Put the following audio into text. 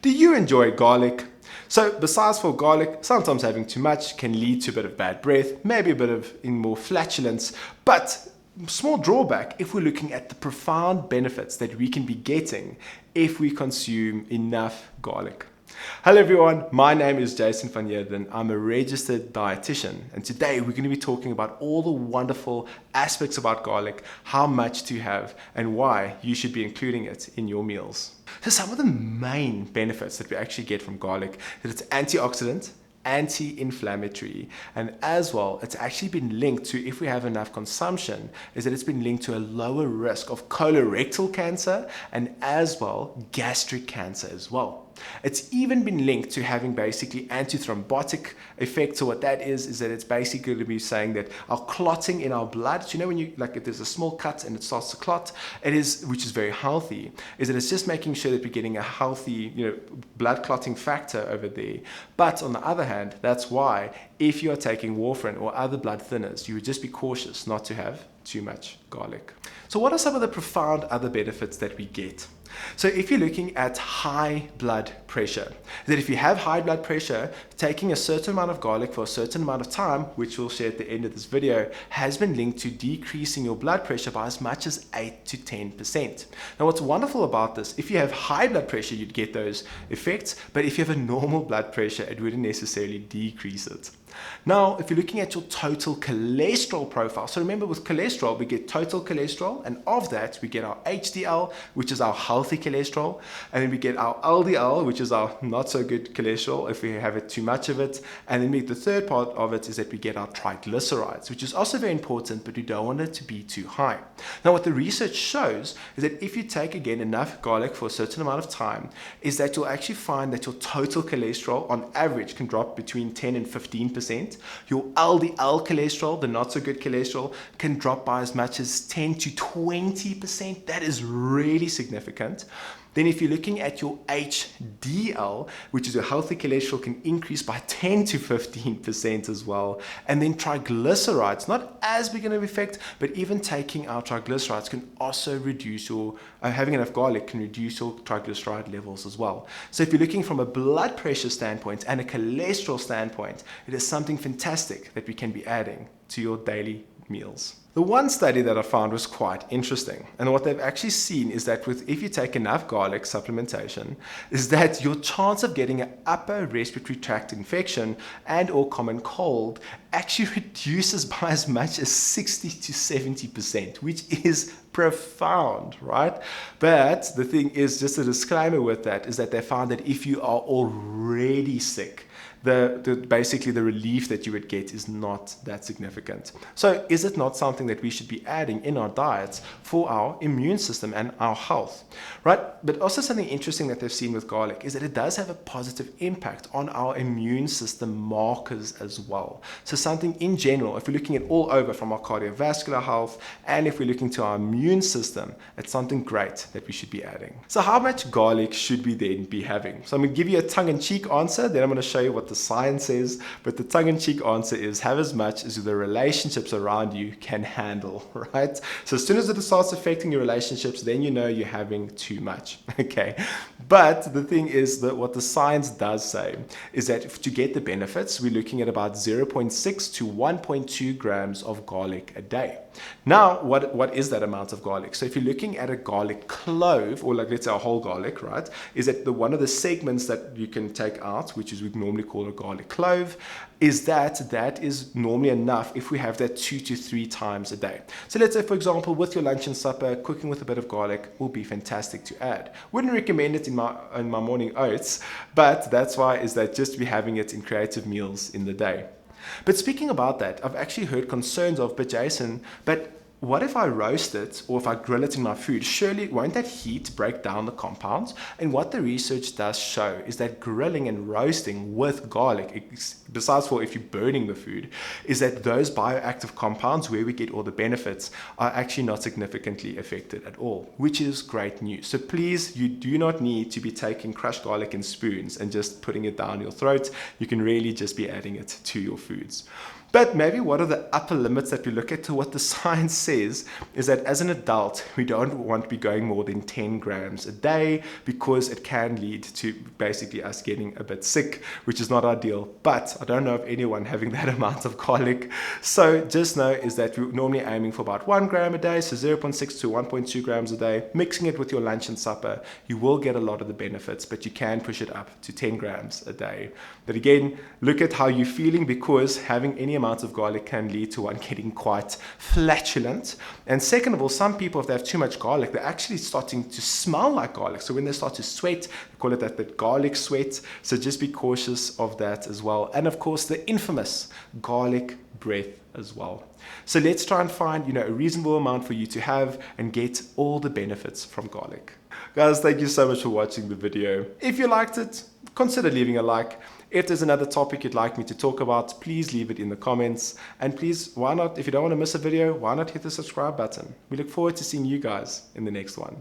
Do you enjoy garlic? So besides for garlic, sometimes having too much can lead to a bit of bad breath, maybe a bit of more flatulence, but small drawback if we're looking at the profound benefits that we can be getting if we consume enough garlic. Hello everyone, my name is Jason van Heerden. I'm a registered dietitian, and today we're going to be talking about all the wonderful aspects about garlic, how much to have, and why you should be including it in your meals. So some of the main benefits that we actually get from garlic is it's antioxidant, anti-inflammatory, and as well it's actually been linked to, if we have enough consumption, is that it's been linked to a lower risk of colorectal cancer and as well gastric cancer as well. It's even been linked to having basically antithrombotic effects. So what that is that it's basically going to be saying that our clotting in our blood, so when you, like if there's a small cut and it starts to clot, which is very healthy, is that it's just making sure that we're getting a healthy, blood clotting factor over there. But on the other hand, that's why if you are taking warfarin or other blood thinners, you would just be cautious not to have too much garlic. So what are some of the profound other benefits that we get? So if you're looking at high blood pressure, that if you have high blood pressure, taking a certain amount of garlic for a certain amount of time, which we'll share at the end of this video, has been linked to decreasing your blood pressure by as much as 8 to 10%. Now what's wonderful about this, if you have high blood pressure, you'd get those effects, but if you have a normal blood pressure, it wouldn't necessarily decrease it. Now, if you're looking at your total cholesterol profile, so remember with cholesterol, we get total cholesterol, and of that, we get our HDL, which is our healthy cholesterol, and then we get our LDL, which is our not so good cholesterol if we have too much of it, and then the third part of it is that we get our triglycerides, which is also very important, but we don't want it to be too high. Now, what the research shows is that if you take, again, enough garlic for a certain amount of time, is that you'll actually find that your total cholesterol, on average, can drop between 10 and 15%. Your LDL cholesterol, the not so good cholesterol, can drop by as much as 10 to 20%. That is really significant. Then if you're looking at your HDL, which is your healthy cholesterol, can increase by 10 to 15% as well. And then triglycerides, not as big an effect, but even taking out triglycerides can also reduce having enough garlic can reduce your triglyceride levels as well. So if you're looking from a blood pressure standpoint and a cholesterol standpoint, it is something fantastic that we can be adding to your daily meals. The one study that I found was quite interesting, and what they've actually seen is that if you take enough garlic supplementation, is that your chance of getting an upper respiratory tract infection and or common cold actually reduces by as much as 60 to 70%, which is profound, right? But the thing is, just a disclaimer with that, is that they found that if you are already sick, basically the relief that you would get is not that significant. So is it not something that we should be adding in our diets for our immune system and our health, right? But also something interesting that they've seen with garlic is that it does have a positive impact on our immune system markers as well. So something in general, if we're looking at all over from our cardiovascular health, and if we're looking to our immune system, it's something great that we should be adding. So how much garlic should we then be having? So I'm going to give you a tongue-in-cheek answer, then I'm going to show you what the science says, but the tongue-in-cheek answer is have as much as the relationships around you can handle, right? So as soon as it starts affecting your relationships, then you know you're having too much, okay? But the thing is that what the science does say is that to get the benefits, we're looking at about 0.6 to 1.2 grams of garlic a day. Now, what is that amount of garlic? So if you're looking at a garlic clove, or like let's say a whole garlic, right, is that one of the segments that you can take out, which is we normally call a garlic clove, is that is normally enough if we have that 2 to 3 times a day. So let's say, for example, with your lunch and supper, cooking with a bit of garlic will be fantastic to add. Wouldn't recommend it in my morning oats, but that's why is that just be having it in creative meals in the day. But speaking about that, I've actually heard concerns of, but Jason, what if I roast it or if I grill it in my food? Surely won't that heat break down the compounds? And what the research does show is that grilling and roasting with garlic, besides for if you're burning the food, is that those bioactive compounds where we get all the benefits are actually not significantly affected at all, which is great news. So please, you do not need to be taking crushed garlic in spoons and just putting it down your throat. You can really just be adding it to your foods. But maybe one of the upper limits that we look at to what the science says is that as an adult, we don't want to be going more than 10 grams a day because it can lead to basically us getting a bit sick, which is not ideal. But I don't know of anyone having that amount of garlic. So just know is that we're normally aiming for about 1 gram a day, so 0.6 to 1.2 grams a day. Mixing it with your lunch and supper, you will get a lot of the benefits, but you can push it up to 10 grams a day. But again, look at how you're feeling, because having any amount of garlic can lead to one getting quite flatulent. And second of all, some people, if they have too much garlic, they're actually starting to smell like garlic. So when they start to sweat, we call it that garlic sweat. So just be cautious of that as well. And of course, the infamous garlic breath as well. So let's try and find, a reasonable amount for you to have and get all the benefits from garlic. Guys, thank you so much for watching the video. If you liked it, consider leaving a like. If there's another topic you'd like me to talk about, please leave it in the comments. And please, why not, if you don't want to miss a video, why not hit the subscribe button? We look forward to seeing you guys in the next one.